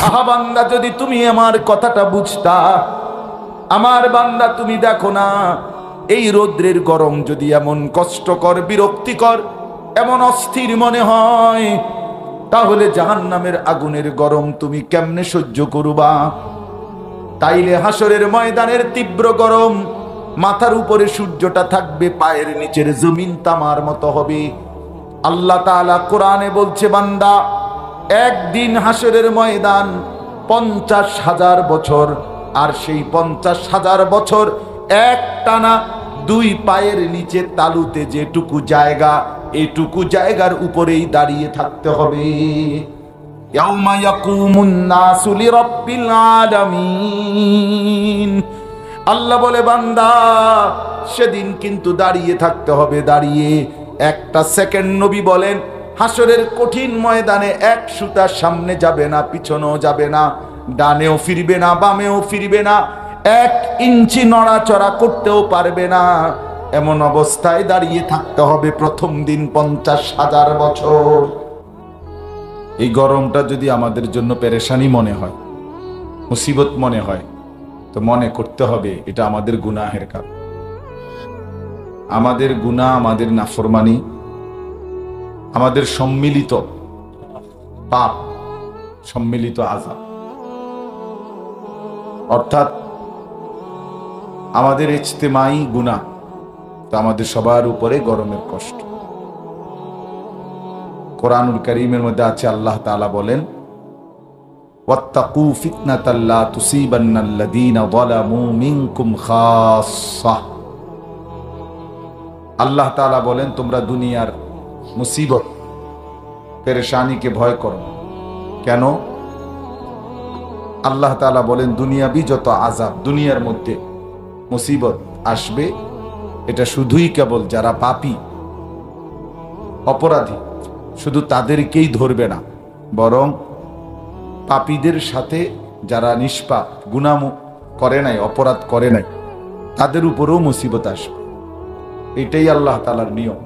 আহা বান্দা, যদি তুমি আমার কথাটা বুঝতা, আমার বান্দা তুমি দেখো না, এই রৌদ্রের গরম যদি এমন কষ্টকর, বিরক্তিকর, এমন অস্থির মনে হয়, তাহলে জাহান্নামের আগুনের গরম তুমি কেমনে সহ্য করবা? তাইলে হাসরের ময়দানের তীব্র গরম, মাথার উপরে সূর্যটা থাকবে, পায়ের নিচের জমিন তামার মতো হবে। আল্লাহ তাআলা কোরআনে বলছে, বান্দা, একদিন হাসরের ময়দান 50,000 বছর, আর সেই 50,000 বছর একটানা দুই পায়ের নিচে তালুতে যেটুকু জায়গা, এটুকু জায়গার উপরেই দাঁড়িয়ে থাকতে হবে। ইয়াউমা ইয়াকুমুন নাসু লিরাব্বিল আলামিন। আল্লাহ বলে, বান্দা, সেদিন কিন্তু দাঁড়িয়ে থাকতে হবে, দাঁড়িয়ে একটা সেকেন্ড। নবী বলেন, হাসরের কঠিন ময়দানে এক সুতা সামনে যাবে না, পিছনেও যাবে না, ডানেও ফিরবে না, বামেও ফিরবে না, 1 ইঞ্চি নড়াচড়া করতেও পারবে না। এমন অবস্থায় দাঁড়িয়ে থাকতে হবে প্রথম দিন 50,000 বছর। এই গরমটা যদি আমাদের জন্য পেরেশানি মনে হয়, মুসিবত মনে হয়, তো মনে করতে হবে এটা আমাদের গুনাহের কারণ। আমাদের গুনাহ, আমাদের নাফরমানি, আমাদের সম্মিলিত পাপ, সম্মিলিত আযাব, অর্থাৎ আমাদের ইজতিমাই গুনাহ, তো আমাদের সবার উপরে গরমের কষ্ট। কোরআনুল কারীমের মধ্যে আছে, আল্লাহ তাআলা বলেন, ওয়াত্তাকু ফিতনাতাল লা তুসিবান্নাল্লাযীনা যালামু মিনকুম খাসসাহ। আল্লাহ তাআলা বলেন, তোমরা দুনিয়ার মুসিবত, পেরেশানিকে ভয় করো। কেন? আল্লাহ তাআলা বলেন, দুনিয়াবি যত আযাব, দুনিয়ার মধ্যে মুসিবত আসবে, এটা শুধুই কেবল যারা পাপী, অপরাধী, শুধু তাদেরকেই ধরবে না, বরং পাপীদের সাথে যারা নিষ্পাপ, গুনাহ করে নাই, অপরাধ করে নাই, তাদের উপরেও মুসিবত আসবে। এটাই আল্লাহ তাআলার নিয়ম।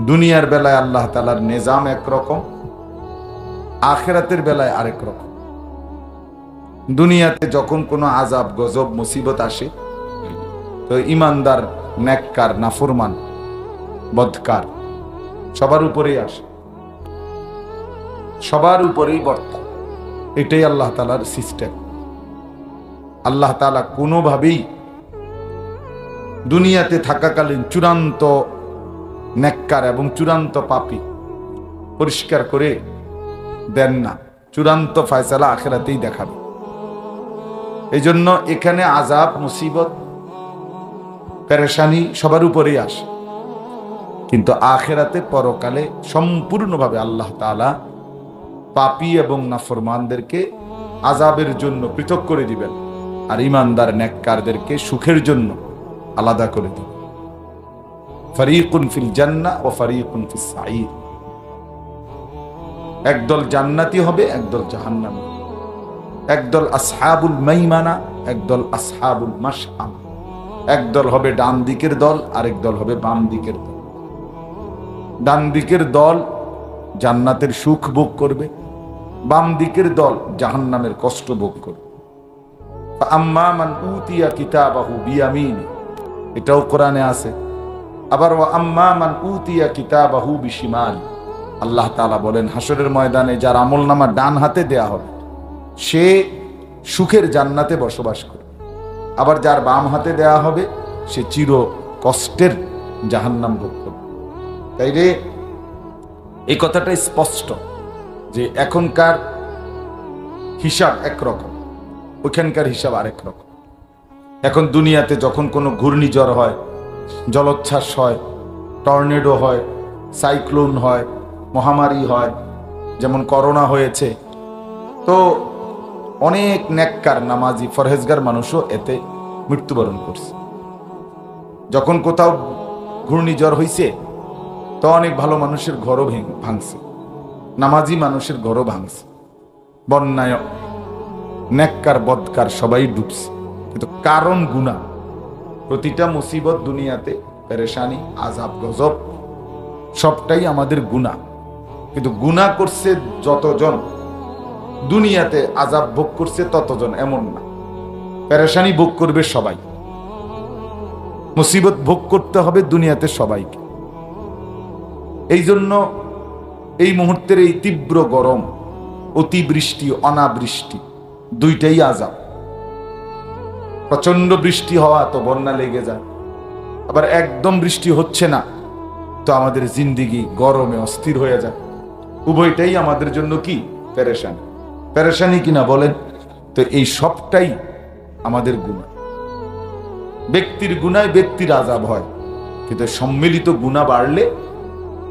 দুনিয়ার বেলায় আল্লাহ তাআলার নিজাম একরকম, আখিরাতের বেলায় আরেক রকম। দুনিয়াতে যখন কোনো আযাব, গজব, মুসিবত আসে, তো ইমানদার, নেককার, নাফরমান, বদকার সবার উপরেই আসে, সবার উপরেই বর্তায়। এটাই আল্লাহ তাআলার সিস্টেম। আল্লাহ তাআলা কোনোভাবেই দুনিয়াতে থাকাকালীন চূড়ান্ত নেককার এবং চূড়ান্ত পাপী পরিষ্কার করে দেন না, চূড়ান্ত ফয়সালা আখিরাতেই দেখাবে। এই জন্য এখানে আযাব, মুসিবত, পেরেশানি সবার উপরেই আসে, কিন্তু আখিরাতে, পরকালে সম্পূর্ণভাবে আল্লাহ তাআলা পাপী এবং নাফরমানদেরকে আযাবের জন্য পৃথক করে দিবেন, আর ইমানদার নেককারদেরকে সুখের জন্য আলাদা করে দিবেন। ফারিকুন ফিল জান্নাহ ওয়া ফারিকুন ফিস সাঈর। একদল জান্নাতি হবে, একদল জাহান্নামী, একদল আসহাবুল মাইমানা, একদল আসহাবুল মাশআমা। একদল হবে ডান দিকের দল, আরেক দল হবে বাম দিকের দল। ডান দিকের দল জান্নাতের সুখ ভোগ করবে, বাম দিকের দল জাহান্নামের কষ্ট ভোগ করবে। আম্মা মান উতিয়া কিতাবাহু বিয়ামিনি, এটাও কোরআনে আছে। আবার ওয়া আম্মা মান উতিয়া কিতাবাহু বিশিমালি, আল্লাহ তাআলা বলেন, হাসরের ময়দানে যার আমলনামা ডান হাতে দেয়া হবে, সে সুখের জান্নাতে বসবাস করবে। আবার যার বাম হাতে দেয়া হবে, সে চির কষ্টের জাহান্নাম ভোগ করবে। তাইলে এই কথাটা স্পষ্ট যে এখনকার হিসাব একরকম, ওইখানকার হিসাব আরেক রকম। এখন দুনিয়াতে যখন কোনো ঘূর্ণিঝড় হয়, জলোচ্ছ্বাস হয়, টর্নেডো হয়, সাইক্লোন হয়, মহামারী হয়, যেমন করোনা হয়েছে, তো অনেক নেককার, নামাজি, ফরহেজগার মানুষও এতে মৃত্যুবরণ করছে। যখন কোথাও ঘূর্ণিঝড় হয়েছে, তো অনেক ভালো মানুষের ঘরও ভাঙছে, নামাজি মানুষের ঘরও ভাঙছে, বন্যায় নেককার, বদকার সবাই ডুবছে। কিন্তু কারণ গুনাহ। প্রতিটা মুসিবত দুনিয়াতে, পেরেশানি, আযাব, গজব সবটাই আমাদের গুনাহ। কিন্তু গুনাহ করছে যতজন, দুনিয়াতে আযাব ভোগ করছে ততজন, এমন না। পেরেশানি ভোগ করবে সবাই, মুসিবত ভোগ করতে হবে দুনিয়াতে সবাইকে। এই জন্য এই মুহূর্তের এই তীব্র গরম, অতিবৃষ্টি, অনাবৃষ্টি দুইটাই আযাব। প্রচন্ড বৃষ্টি হওয়া তো বন্যা লেগে যায়, আবার একদম বৃষ্টি হচ্ছে না তো আমাদের জিন্দিগি গরমে অস্থির হয়ে যায়। উভয়টাই আমাদের জন্য কি পেরেশানি, পেরেশানি কিনা বলেন? তো এই সবটাই আমাদের গুনাহ। ব্যক্তির গুনায় ব্যক্তির আযাব হয়, কিন্তু সম্মিলিত গুনাহ বাড়লে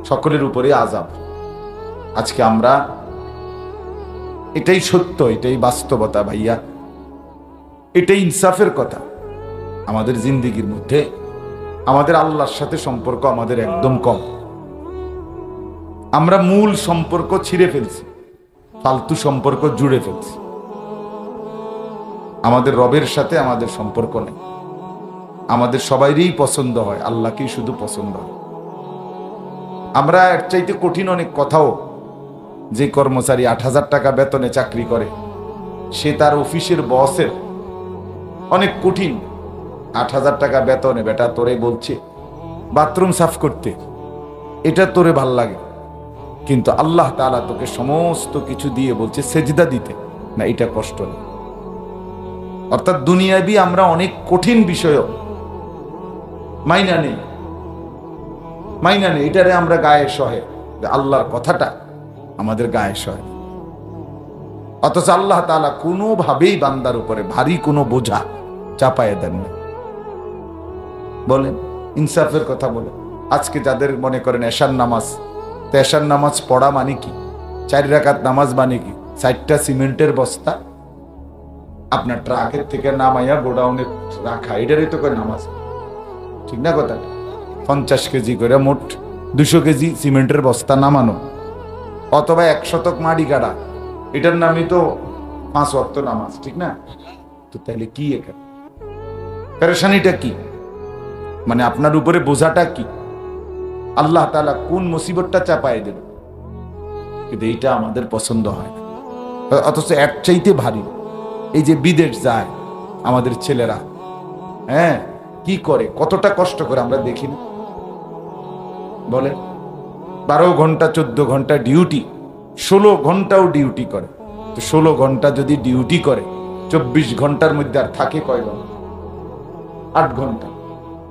সকলের উপরে আযাব। আজকে আমরা, এটাই সত্য, এটাই বাস্তবতা ভাইয়া, এটাই ইনসাফের কথা। আমাদের জিন্দিগির মধ্যে আমাদের আল্লাহর সাথে সম্পর্ক আমাদের একদম কম। আমরা মূল সম্পর্ক ছিঁড়ে ফেলছি, ফালতু সম্পর্ক জুড়ে ফেলছি। আমাদের রবের সাথে আমাদের সম্পর্ক নেই। আমাদের সবাইরই পছন্দ হয়, আল্লাহকেই শুধু পছন্দ হয়। আমরা এর চাইতে কঠিন অনেক কথাও, যে কর্মচারী 8,000 টাকা বেতনে চাকরি করে, সে তার অফিসের বসের অনেক কঠিন, 8,000 টাকা বেতনে বেটা তোরে বলছে বাথরুম সাফ করতে, এটা তোরে ভাল লাগে, কিন্তু আল্লাহ তাআলা তোকে সমস্ত কিছু দিয়ে বলছে সেজদা দিতে, না এটা কষ্ট না। অর্থাৎ দুনিয়াবি আমরা অনেক কঠিন বিষয় মাইনা নেই, এটারে আমরা গায়ে সহে, আল্লাহর কথাটা আমাদের গায়ে সহে। অথচ আল্লাহ তাআলা কোনোভাবেই বান্দার উপরে ভারী কোনো বোঝা চাপায় দেন না। বলেন, ইনসাফের কথা বলে। আজকে যাদের মনে করেন এশার নামাজ, তো এশার নামাজ পড়া মানে কি? 4 রাকাত নামাজ মানে কি? 4টা সিমেন্টের বস্তা আপনার ট্রাকের থেকে নামাইয়া গোডাউনে রাখা, এটারই তো করে নামাজ, ঠিক না কথা? 50 কেজি করে মোট 200 কেজি সিমেন্টের বস্তা নামানো, অথবা 1 শতক মাটি কাটা, এটার নামই তো 5 ওয়াক্ত নামাজ, ঠিক না? তো তাহলে কি এখানে পেরেশানিটা কি? মানে আপনার উপরে বোঝাটা কি? আল্লাহ তাআলা কোন মুসিবতটা চাপায় দেন? কিন্তু এইটা আমাদের পছন্দ হয় না। অথচ এর চাইতে ভারী এই যে বিদেশ যায় আমাদের ছেলেরা, হ্যাঁ, কি করে, কতটা কষ্ট করে আমরা দেখি না? বলে 12 ঘন্টা 14 ঘন্টা ডিউটি, 16 ঘন্টাও ডিউটি করে। তো 16 ঘন্টা যদি ডিউটি করে, 24 ঘন্টার মধ্যে আর থাকে কয় ঘন্টা? 8 ঘন্টা।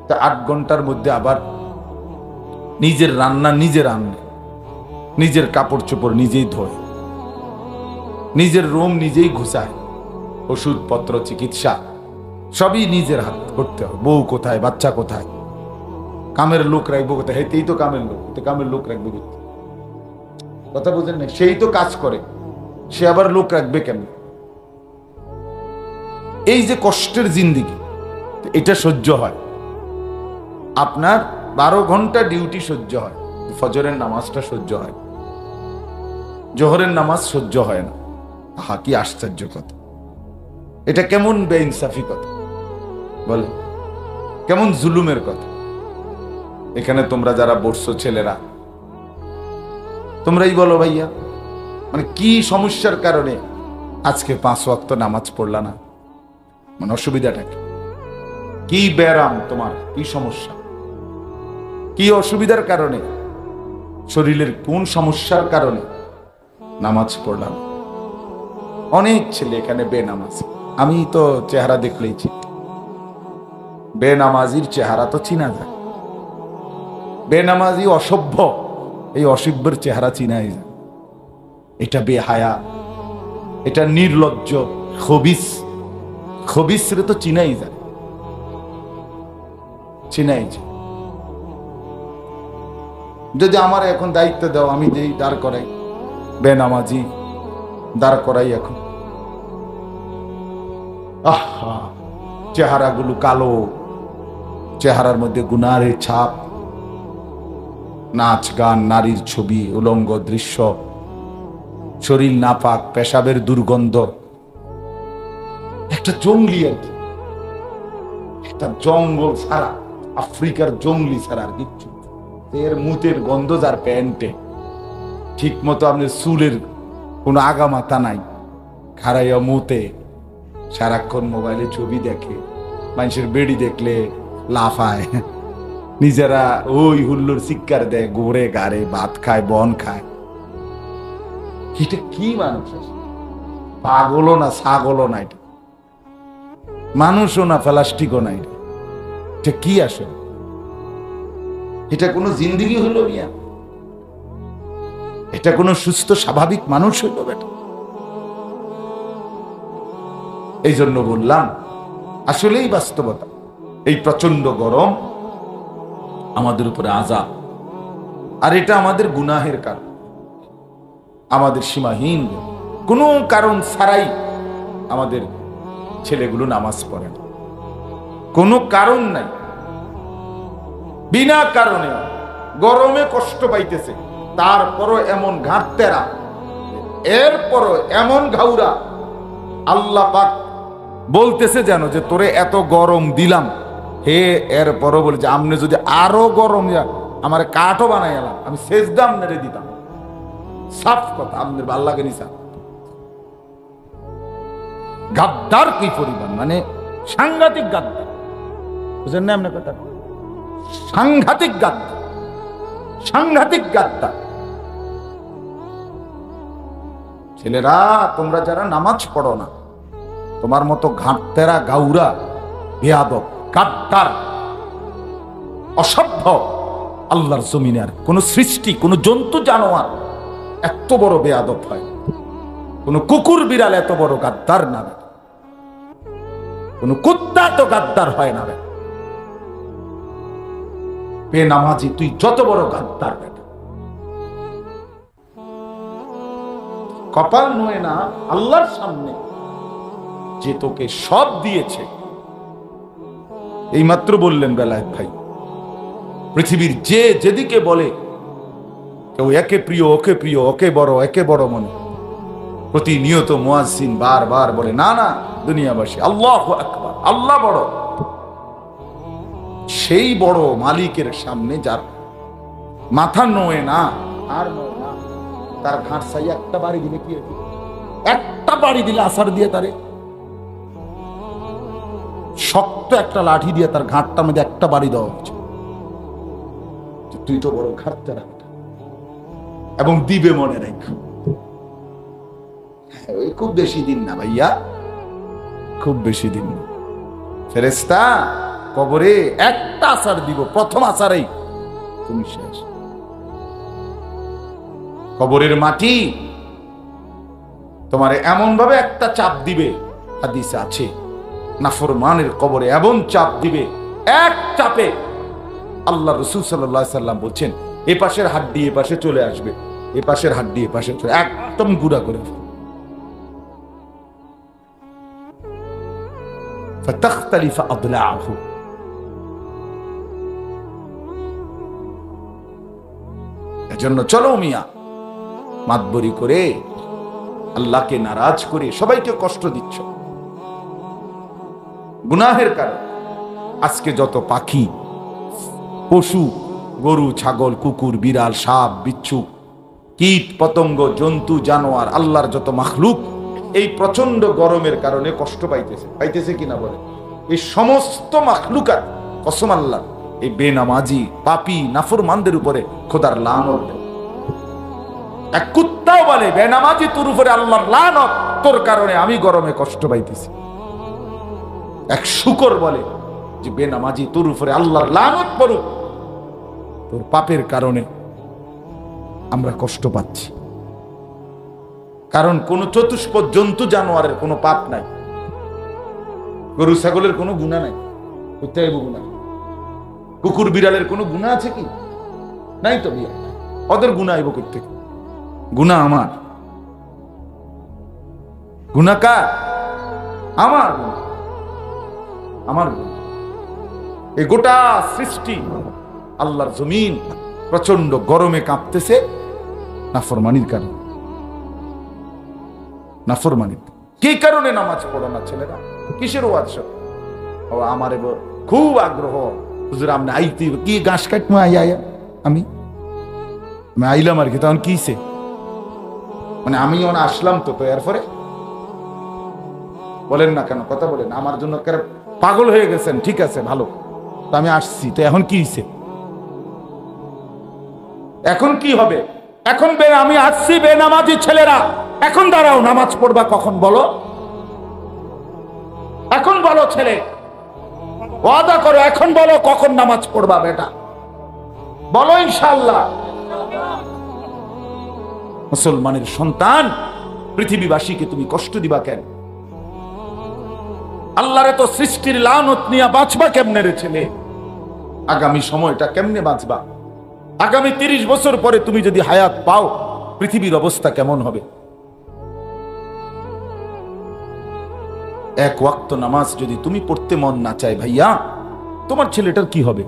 তা 8 ঘন্টার মধ্যে আবার নিজের রান্না নিজে রান্না, নিজের কাপড় চোপড় নিজেই ধোয়, নিজের রুম নিজেই ঘুষায়, ওষুধপত্র চিকিৎসা সবই নিজের হাত করতে হয়। বউ কোথায়, বাচ্চা কোথায়, কামের লোক রাখবো কোথায়? হেতেই তো কামের লোক, কামের লোক রাখবে কোথায়? কথা বুঝেন না? সেই তো কাজ করে, সে আবার লোক রাখবে কেন? এই যে কষ্টের জিন্দিগি, এটা সহ্য হয় আপনার 12 ঘন্টা ডিউটি সহ্য হয়, ফজরের নামাজটা সহ্য হয়, জোহরের নামাজ সহ্য হয় না। হা, কি আশ্চর্য কথা! এটা কেমন বেইনসাফি কথা বলে, কেমন জুলুমের কথা! এখানে তোমরা যারা বসছো ছেলেরা, তোমরাই বলো ভাইয়া, মানে কি সমস্যার কারণে আজকে 5 ওয়াক্ত নামাজ পড়লা না? মানে অসুবিধাটা কি? কি ব্যারাম তোমার, কি সমস্যা, কি অসুবিধার কারণে, শরীরের কোন সমস্যার কারণে নামাজ পড়লাম? অনেক ছেলে এখানে বেনামাজ। আমি তো চেহারা দেখলেই চিনি, বেনামাজির চেহারা তো চিনা যায়। বেনামাজি অসভ্য, এই অসভ্যের চেহারা চিনাই যায়। এটা বেহায়া, এটা নির্লজ্জ, খবিস, খবিসরে তো চিনাই যায়, চিনাই যায়। যদি আমার এখন দায়িত্ব দাও, আমি যেই দাঁড় করাই বেনামাজি, দাঁড় করাই এখন, আহা, চেহারাগুলো কালো, চেহারার মধ্যে গুনাহের ছাপ, নাচ গান, নারীর ছবি, উলঙ্গ দৃশ্য, শরীর নাপাক, পেশাবের দুর্গন্ধ, একটা জঙ্গলি আর কি, একটা জঙ্গল ছাড়া, আফ্রিকার জঙ্গলি ছাড়া আর কিচ্ছু। এর মুতের গন্ধ যার প্যান্টে, ঠিক মতো আপনার চুলের কোনো আগামাতা নাই, খাড়াইয়া মুতে, সারাক্ষণ মোবাইলে ছবি দেখে, মানুষের বেড়ি দেখলে লাফায়, নিজেরা ওই হুল্লোর চিৎকার দেয়, গোড়ে গাড়ে ভাত খায়, বন খায়। এটা কি মানুষ? পাগলও না, ছাগলও না, এটা মানুষও না, প্লাস্টিকও না। এটা কি আসে? এটা কোনো জিন্দেগি হলো মিয়া? এটা কোনো সুস্থ স্বাভাবিক মানুষ হইল বেটা? এই জন্য বললাম, আসলেই বাস্তবতা, এই প্রচন্ড গরম আমাদের উপরে আযাব, আর এটা আমাদের গুনাহের কারণ, আমাদের সীমাহীন কোনো কারণ ছাড়াই আমাদের ছেলেগুলো নামাজ পড়ে না, কোনো কারণ নাই, বিনা কারণে গরমে কষ্ট পাইতেছে, তারপরও এমন ঘাটতেরা, এরপরও এমন ঘাউরা। আল্লাহ পাক বলতেছে যেন যে তোরে এত গরম দিলাম, হে, এরপরও বলে যে আমনে যদি আরো গরম আমার কাঠও বানাই এলাম, আমি সেজদাম মেরে দিতাম। সাফ কথা, আমাদের আল্লাহকে নিসা গাদ্দার কি পরিমাণ, মানে সাংঘাতিক গাদ্দার, বুঝেন না আপনার কথা? সাংঘাতিক গাদ্দার, সাংঘাতিক গাদ্দার। ছেলেরা, তোমরা যারা নামাজ পড়ো না, তোমার মতো ঘাটতেরা, গাউরা, বেয়াদব, গাদ্দার, অসভ্য আল্লাহর জমিনে আর কোন সৃষ্টি, কোন জন্তু জানোয়ার এত বড় বেয়াদব হয়, কোন কুকুর বিড়াল এত বড় গাদ্দার না, কোন কুত্তা তো গাদ্দার হয় না। বেনামাজি তুই যত বড় গাদ্দার বেটা, কপাল নয় না আল্লাহর সামনে যে তোকে সব দিয়েছে। এইমাত্র বললেন বেলায়েত ভাই, পৃথিবীর যে যেদিকে বলে কেউ একে প্রিয়, ওকে প্রিয়, ওকে বড়, একে বড় মনে, প্রতিনিয়ত মুয়াজ্জিন বারবার বলে না না, দুনিয়াবাসী আল্লাহু আকবার, আল্লাহ বড়। সেই বড় মালিকের সামনে যার মাথা নোয়ে না, আর নোয়ে না, তার ঘাট সাই একটা বাড়ি দিলে কি, একটা বাড়ি দিলে আসার দিয়ে তারে শক্ত একটা লাঠি দিয়ে তার ঘাটটার মধ্যে একটা বাড়ি দেওয়া হচ্ছে, তুই তো বড় ঘাটতে রাখ, এবং দিবে মনে রাখ। খুব বেশি দিন না ভাইয়া, খুব বেশি দিন না। ফেরেশতা কবরে একটা আসার দিব, প্রথম আসারেই তুমি শেষ। কবরের মাটি তোমার এমন ভাবে একটা চাপ দিবে, হাদিসে আছে, নাফরমানের কবরে এমন চাপ দিবে, এক চাপে আল্লাহ রাসূল সাল্লাল্লাহু আলাইহি সাল্লাম বলছেন, এ পাশের হাড্ডি এ পাশে চলে আসবে, এ পাশের হাড্ডি এ পাশে চলে, একদম গুঁড়া করে ফেলবে। ফাতাখতালিফ আদলাহু, এজন্য চলো মিয়া, মাতবরি করে আল্লাহকে নারাজ করে সবাইকে কষ্ট দিচ্ছ গুনাহের কারণে। আজকে যত পাখি, পশু, গরু, ছাগল, কুকুর, বিড়াল, সাপ, বিচ্ছু, কীট পতঙ্গ, জন্তু জানোয়ার, আল্লাহর যত মাখলুক এই প্রচন্ড গরমের কারণে কষ্ট পাইতেছে, পাইতেছে কিনা বলে? এই সমস্ত মাখলুকাত কসম আল্লাহ এই বেনামাজি, পাপী, নাফরমানদের উপরে খোদার লানত। এক কুত্তাও বলে, বেনামাজি তোর উপরে আল্লাহর লানত, তোর কারণে আমি গরমে কষ্ট পাইতেছি। এক শুকর বলে যে বেনামাজি তোর উপরে আল্লাহর লানত পড়ুক, তোর পাপের কারণে আমরা কষ্ট পাচ্ছি। কারণ কোন চতুষ্পদ জন্তু জানোয়ারের কোনো পাপ নাই, গরু ছাগলের কোনো গুনাহ নাই, গুনাহ, কুকুর বিড়ালের কোনো গুনাহ আছে কি? নাই তো বিয়া, ওদের গুনাহ আইব কই থেকে? গুনাহ আমার, গুনাহ কার? আমার, আমার। এই গোটা সৃষ্টি, আল্লাহর জমিন প্রচন্ড গরমে কাঁপতেছে নাফরমানির কারণে। নাফরমানি কি কারণে নামাজ পড়ো না ছেলেরা? কিসের ওয়াজ? ও আমার খুব আগ্রহ, হুজুর আপনি আইতে কি ঘাস কাটমু, আমি আইলাম আর কি, তখন কিছে মানে আমি আসলাম তো এরপরে বলেন না কেন? কথা বলেন। আমার জন্য পাগল হয়ে গেছেন, ঠিক আছে ভালো, তো আমি আসছি, তো এখন কি হয়েছে? এখন কি হবে? এখন আমি আসছি, বেনামাজি ছেলেরা এখন দাঁড়াও, নামাজ পড়বা কখন বলো? এখন বলো ছেলে, ওয়াদা করো, এখন বলো কখন নামাজ পড়বা বেটা, বলো ইনশাআল্লাহ। মুসলমানের সন্তান, পৃথিবীবাসীকে তুমি কষ্ট দিবা কেন? আল্লাহরে তো সৃষ্টির লানত নিয়ে বাঁচবা কেমনে রে ছেলে? আগামী সময়টা কেমনে বাঁচবা? আগামী 30 বছর পরে তুমি যদি হায়াত পাও, পৃথিবীর অবস্থা কেমন হবে? এক ওয়াক্ত নামাজ যদি তুমি পড়তে মন না চায় ভাইয়া, তোমার ছেলেটার কি হবে?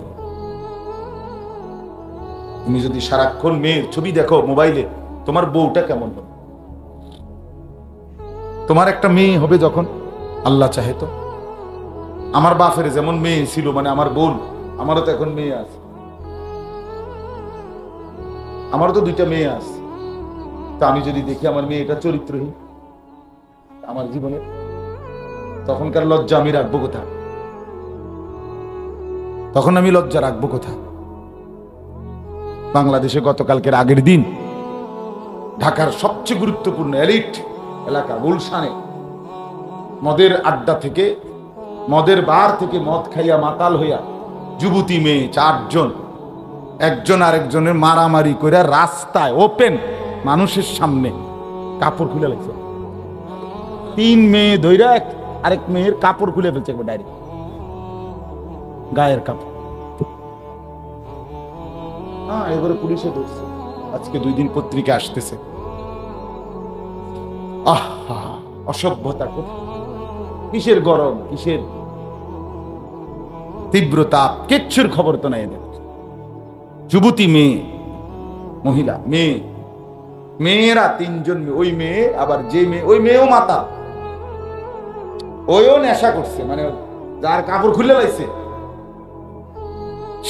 তুমি যদি সারাক্ষণ মেয়ের ছবি দেখো মোবাইলে, তোমার বউটা কেমন হবে? তোমার একটা মেয়ে হবে যখন, আল্লাহ চাহে তো। আমার বাপের যেমন মেয়ে ছিল, মানে আমার বোন, আমারও তো এখন মেয়ে আছে, আমারও তো 2টা মেয়ে আছে। তা আমি যদি দেখি আমার মেয়েটা চরিত্রহীন আমার জীবনে, তখনকার লজ্জা আমি রাখবো কোথায়? তখন আমি লজ্জা রাখবো কোথায়? বাংলাদেশে গতকালকের আগের দিন ঢাকার সবচেয়ে গুরুত্বপূর্ণ এলিট এলাকা গুলশানে মদের আড্ডা থেকে, মদের বার থেকে মদ খাইয়া মাতাল হইয়া যুবতী মেয়ে 4 জন একজন আরেকজনের মারামারি করে রাস্তায় ওপেন মানুষের সামনে কাপড় খুলে লাগছে। 3 মেয়ে ধইরা আরেক মেয়ের কাপড় খুলে ফেলছে, ডাইরেক্ট গায়ের কাপড়। হ্যাঁ, এবারে পুলিশে ধরছে, আজকে 2 দিন পত্রিকা আসতেছে। আহা, অসভ্যতা কোথায়? কিসের গরম, কিসের তীব্রতা, কিচ্ছুর খবর তো নাই। যুবতী মেয়ে, মহিলা মেয়ে, মেয়েরা 3 জন মেয়ে, ওই মেয়ে আবার যে মেয়ে, ওই মেয়েও মাতা, ওইও নেশা করছে, মানে যার কাপড় খুলে লাইছে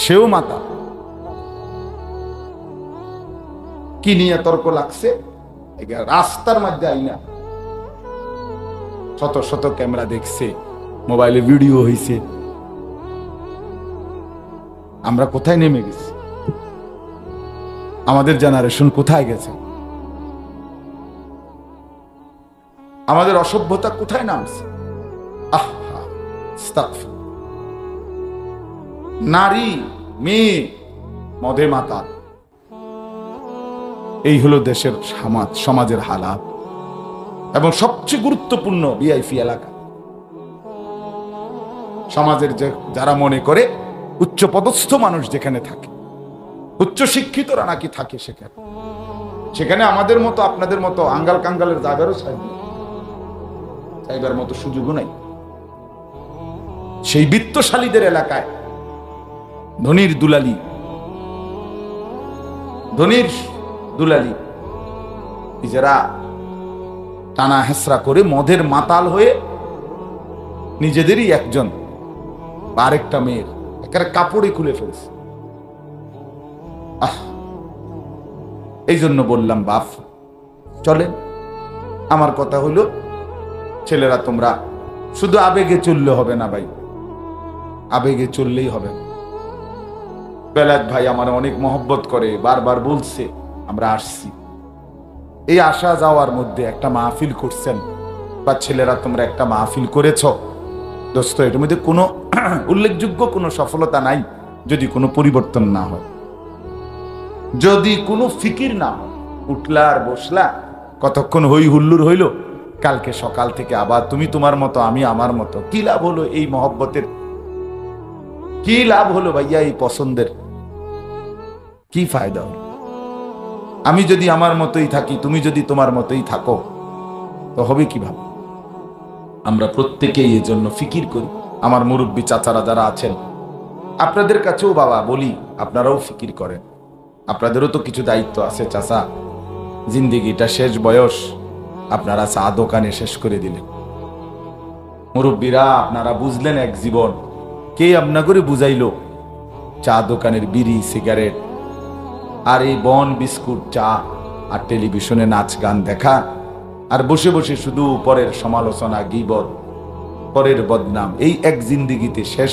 সেও মাতা। কি নিয়ে তর্ক লাগছে? রাস্তার মধ্যে আইনা শত শত ক্যামেরা দেখছে, মোবাইলে ভিডিও হয়েছে। আমরা কোথায় নেমে গেছি? আমাদের জেনারেশন কোথায় গেছে? আমাদের অসভ্যতা কোথায় নামছে? নারী মেয়ে মদে মাতাল, এই হলো দেশের সমাজের হালাত। এবং সবচেয়ে গুরুত্বপূর্ণ ভিআইপি এলাকা, সমাজের যারা মনে করে উচ্চ পদস্থ মানুষ যেখানে থাকে, উচ্চ শিক্ষিতরা নাকি থাকে সেখানে, সেখানে আমাদের মতো আপনাদের মতো আঙ্গাল কাঙ্গালের যাবারও চাইবার মতো সুযোগও নাই। সেই বিত্তশালীদের এলাকায় ধনির দুলালি নিজেরা টানা হেসরা করে মদের মাতাল হয়ে নিজেদেরই একজন বা আরেকটা মেয়ের একেবারে কাপড়ে খুলে ফেলছে। এই জন্য বললাম বাপ চলেন, আমার কথা হলো ছেলেরা তোমরা শুধু আবেগে চললে হবে না ভাই, আবেগে চললেই হবে না। বেলায়েত ভাই আমার অনেক মহব্বত করে, বারবার বলছে আমরা আসছি। এই আসা যাওয়ার মধ্যে একটা মাহফিল করছেন, বা ছেলেরা তোমরা একটা মাহফিল করেছ দোস্ত, এটার মধ্যে কোনো উল্লেখযোগ্য কোনো সফলতা নাই যদি কোনো পরিবর্তন না হয়, যদি কোনো ফিকির না হয়। উঠলা আর বসলা, কতক্ষণ হই হুল্লুর হইল, কালকে সকাল থেকে আবার তুমি তোমার মতো আমি আমার মতো। কি লাভ হলো এই মহব্বতের? কি লাভ হলো ভাইয়া এই পছন্দের? কি ফায়দা হলো? আমি যদি আমার মতোই থাকি, তুমি যদি তোমার মতোই থাকো, তো হবে কিভাবে? আমরা প্রত্যেকেই এর জন্য ফিকির করি। আমার মুরব্বী চাচারা যারা আছেন, আপনাদের কাছেও বাবা বলি, আপনারাও ফিকির করেন। আপনাদেরও তো কিছু দায়িত্ব আছে চাচা, জিন্দিগিটা শেষ বয়স, আপনারা চা দোকানে শেষ করে দিলেন। মুরব্বীরা আপনারা বুঝলেন এক জীবন, কে আপনাকে বুঝাইলো চা দোকানের বিড়ি সিগারেট আর এই বন বিস্কুট চা আর টেলিভিশনে নাচ গান দেখা আর বসে বসে শুধু উপরের সমালোচনা গীবত, পরের বদনাম। এই এক জিন্দিগিতে শেষ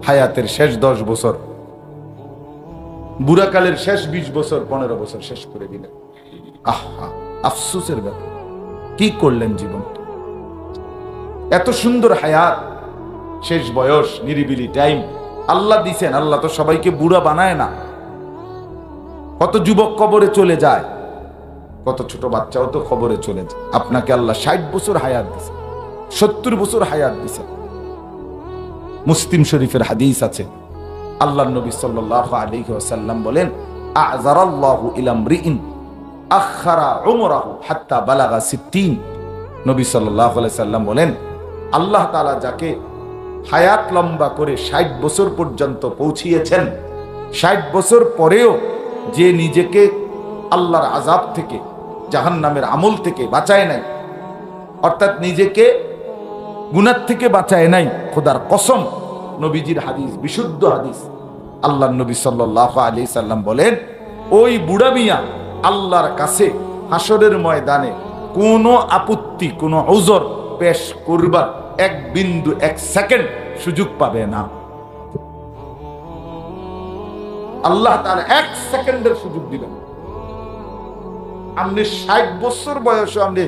হায়াতের শেষ 10 বছর, বুড়াকালের শেষ 20 বছর 15 বছর শেষ করে দিলেন। আহা, আফসোসের ব্যাপার। কি করলেন জীবনটা? এত সুন্দর হায়াত, শেষ বয়স, নিরিবিলি টাইম আল্লাহ দিছেন। আল্লাহ তো সবাইকে বুড়া বানায় না। কত যুবক কবরে চলে যায়, কত ছোট বাচ্চাও তো কবরে চলে যায়। আপনাকে আল্লাহ 60 বছর হায়াত দিছে, 70 বছর হায়াত দিছে। মুসলিম শরীফের হাদিস আছে, আল্লাহর নবী সাল্লাল্লাহু আলাইহি ওয়াসাল্লাম বলেন, আ'যারাল্লাহু ইলা আমরিইন আখারা উমরাহু হাত্তা বালাগা 60। নবী সাল্লাল্লাহু আলাইহি সাল্লাম বলেন, আল্লাহ তাআলা যাকে হায়াত লম্বা করে 60 বছর পর্যন্ত পৌঁছিয়েছেন, 60 বছর পরেও যে নিজেকে আল্লাহর আযাব থেকে, জাহান্নামের আমল থেকে বাঁচায় নাই, অর্থাৎ নিজেকে গুনাহ থেকে বাঁচায় নাই, খোদার কসম, নবীজির হাদিস, বিশুদ্ধ হাদিস, আল্লাহর নবী সাল্লাল্লাহু আলাইহি সাল্লাম বলেন, ওই বুড়া মিয়া আল্লাহর কাছে হাসরের ময়দানে কোনো আপত্তি, কোনো উযর পেশ করবার 1 বিন্দু 1 সেকেন্ড সুযোগ পাবে না। আল্লাহ তাআলা 1 সেকেন্ডের সুযোগ দিবেন। আপনি 60 বছর বয়সে আপনি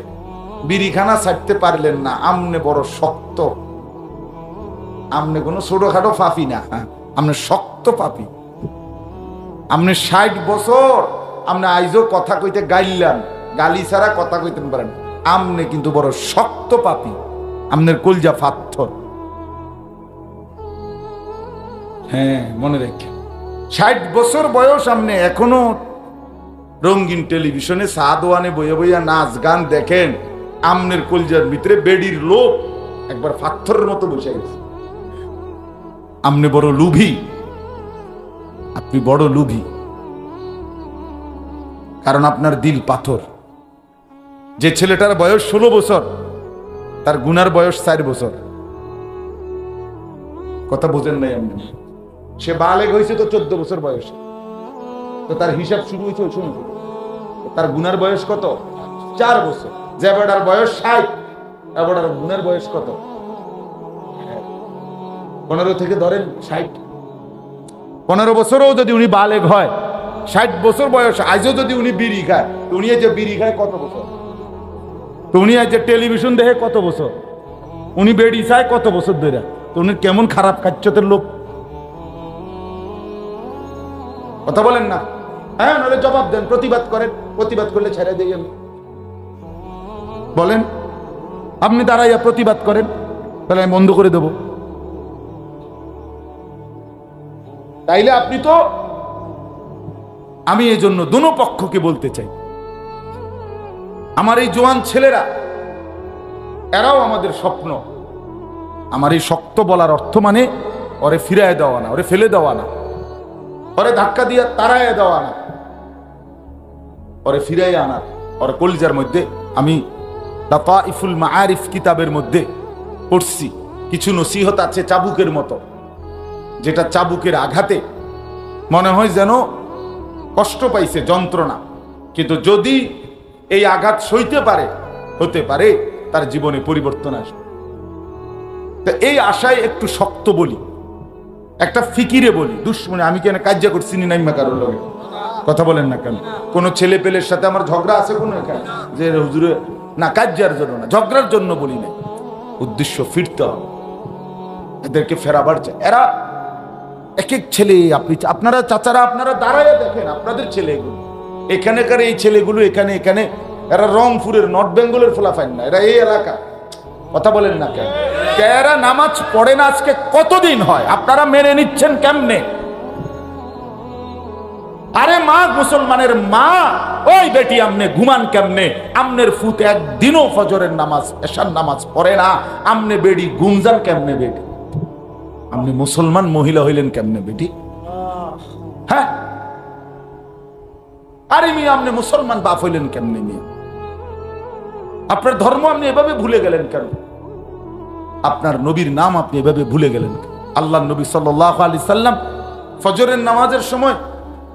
বিড়িখানা ছাড়তে পারলেন না, আপনি বড় শক্ত। আপনি কোনো ছোটখাটো পাপী না, আপনি শক্ত পাপী। আপনি 60 বছর আপনি আইজও কথা কইতে গাইলেন, গালি ছাড়া কথা কইতে পারেন, আপনি কিন্তু বড় শক্ত পাপী। আপনার কলজা পাথর। হ্যাঁ, মনে রেখে 60 বছর বয়স, আপনি এখনো রঙিন টেলিভিশনে সাদওয়ানে বইয়া বইয়া নাচ গান দেখেন, আমনের কলজার ভিতরে বেডির লোক একবার পাথরের মতো বসে গেছে। আপনি বড় লুভি, আপনি বড় লুভি, কারণ আপনার দিল পাথর। যে ছেলেটার বয়স 16 বছর, তার গুনার বয়স 4 বছর। কথা বুঝেন নাই আপনি? সে বালেগ হয়েছে তো 14 বছর বয়সে, তো তার হিসাব শুরু হয়েছে ওই সময়। তার গুনার বয়স কত? 4 বছর। যে বেটার বয়স 60, এবারে গুনার বয়স কত? 15 থেকে ধরেন 60। 15 বছরও যদি উনি বালেগ হয়, 60 বছর বয়স, আজও যদি উনি বিড়ি খায়, তো উনি যে বিড়ি খায় কত বছর? তো উনি আজ যে টেলিভিশন দেখে কত বছর? উনি বেড়ি চায় কত বছর ধরে? তো উনি কেমন খারাপ খাচ্ছতের লোক। কথা বলেন না? হ্যাঁ, নাহলে জবাব দেন, প্রতিবাদ করেন। প্রতিবাদ করলে ছেড়ে দেই আমি। বলেন, আপনি দাঁড়াইয়া প্রতিবাদ করেন, তাহলে আমি বন্ধ করে দেব। তাইলে আপনি তো, আমি এই জন্য দোনো পক্ষকে বলতে চাই, আমার এই জোয়ান ছেলেরা, এরাও আমাদের স্বপ্ন। আমার এই শক্ত বলার অর্থ মানে ওরে ফিরায় দেওয়া না, ওরে ফেলে দেওয়া না, ওরে ধাক্কা দিয়ে তাড়ায় দেওয়া না, ওরে ফিরাই আনা। ওর কলিজার মধ্যে আমি লাতাইফুল মাআরিফ কিতাবের মধ্যে পড়ছি, কিছু নসিহত আছে চাবুকের মতো, যেটা চাবুকের আঘাতে মনে হয় যেন কষ্ট পাইছে, যন্ত্রণা, কিন্তু যদি এই আঘাত সইতে পারে, হতে পারে তার জীবনে পরিবর্তন আসবে। তো এই আশায় একটু শক্ত বলি, একটা ফিকিরে বলি। দুশ্মনে আমি কেন কাজ্জা করছি নি নাইমা কারোর লগে? কথা বলেন না কেন? কোন ছেলে পেলের সাথে আমার ঝগড়া আছে কোন এখানে যে হুজুরে? না, কাজ্জার জন্য না, ঝগড়ার জন্য বলি না। উদ্দেশ্য ফিরতে হবে, এদেরকে ফেরাবার চাই। এরা এক এক ছেলে, আপনারা চাচারা, আপনারা দাঁড়ায় দেখেন আপনাদের ছেলেগুলো, এখানেকার এই ছেলেগুলো এখানে এখানে এরা রংপুরের, নর্থ বেঙ্গলের ফলাফাইন না, এরা এই এলাকা। কথা বলেন না কেন? এরা নামাজ পড়ে না আজকে কতদিন হয়, আপনারা মেনে নিচ্ছেন কেমনে? আরে মা, মুসলমানের মা, ওই বেটি আমনে ঘুমান কেমনে? আমনের ফুত একদিনও ফজরের নামাজ, এশার নামাজ পড়ে না, আমনে বেডি গুমজান কেমনে? বেটি আপনি মুসলমান মহিলা হইলেন কেমনে বেটি? হ্যাঁ, আরে মিয়া আপনি মুসলমান বাপ হইলেন কেমনে? মিয়া আপনার ধর্ম আপনি এভাবে ভুলে গেলেন কেন? আপনার নবীর নাম আপনি এভাবে ভুলে গেলেন? আল্লাহ নবী সাল্লাল্লাহু আলাইহি সাল্লাম ফজরের নামাজের সময়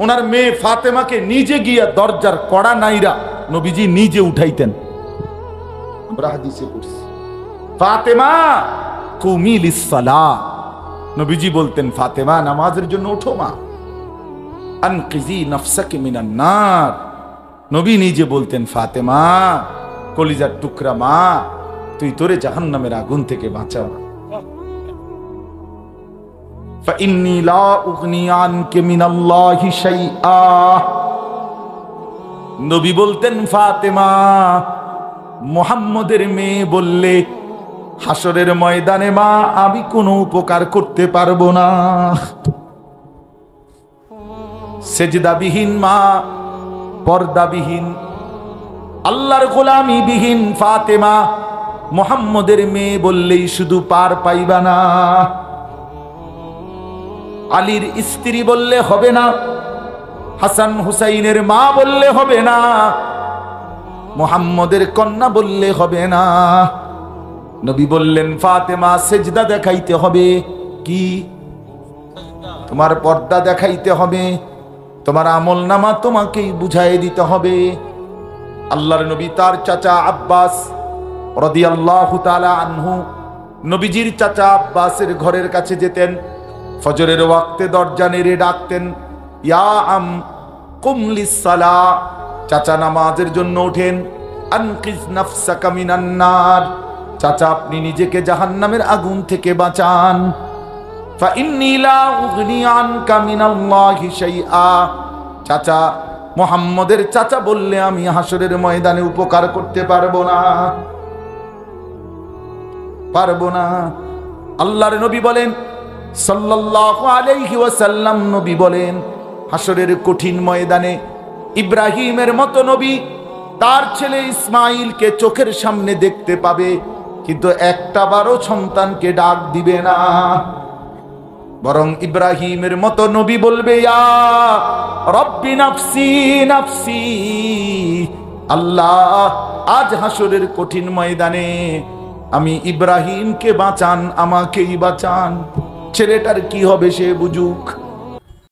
ওনার মেয়ে ফাতেমাকে নিজে গিয়া দরজার কড়া নাইরা নবীজি নিজে উঠাইতেন। আমরা হাদিসে পড়ছি, ফাতেমা কুমি লিসসালাহ, নবীজি বলতেন ফাতেমা নামাজের জন্য ওঠো মা। আনকিজি নাফসাকি মিনান নার, নবী নিজে বলতেন ফাতেমা কলিজার টুকরা মা, তুই তোরে জাহান্নামের আগুন থেকে বাঁচা। ফাইন্নী লা উগনি আনকা মিনাল্লাহি শাইআ, নবী বলতেন ফাতেমা মুহাম্মদের মেয়ে বললে হাসরের ময়দানে মা আমি কোনো উপকার করতে পারবো না। সেজদাবিহীন মা, পর্দাবিহীন, আল্লাহর গোলামি বিহীন ফাতেমা মুহাম্মদের মেয়ে বললেই শুধু পার পাইবা না। আলীর স্ত্রী বললে হবে না, হাসান হুসাইনের মা বললে হবে না, মুহাম্মদের কন্যা বললে হবে না। নবী বললেন ফাতেমা সেজদা দেখাইতে হবে। কি? তোমার পর্দা দেখাইতে হবে, তোমার আমলনামা তোমাকেই বুঝাই দিতে হবে। আল্লাহর নবী তার চাচা আব্বাস রাদিয়াল্লাহু তাআলা আনহু, নবীজির চাচা আব্বাসের ঘরের কাছে যেতেন, ফজরের ওয়াক্তে দরজা নেড়ে ডাকতেন, ইয়া আম কুম লিসসালাহ, চাচা নামাজের জন্য ওঠেন। আনকিজ নাফসাকা মিনান নার, চাচা আপনি নিজেকে জাহান্নামের আগুন থেকে বাঁচান। ফাইন্নী লা উগনি আনকা মিনাল্লাহি শাইআ, চাচা মুহাম্মদের চাচা বললে আমি হাসরের ময়দানে উপকার করতে পারবো না, পারবো না। আল্লাহর নবী বলেন সাল্লাল্লাহু আলাইহি ওয়াসাল্লাম, নবী বলেন হাসরের কঠিন ময়দানে ইব্রাহিমের মতো নবী তার ছেলে ইসমাইলকে চোখের সামনে দেখতে পাবে, কিন্তু একটা বারও সন্তানকে ডাক দিবে না। বরং ইব্রাহিমের মতো নবী বলবে ইয়া রব্বি নাফসি নাফসি, আল্লাহ আজ হাসরের কঠিন ময়দানে আমি ইব্রাহিমকে বাঁচান, আমাকেই বাঁচান। ছেলেটার কি হবে সে বুঝুক।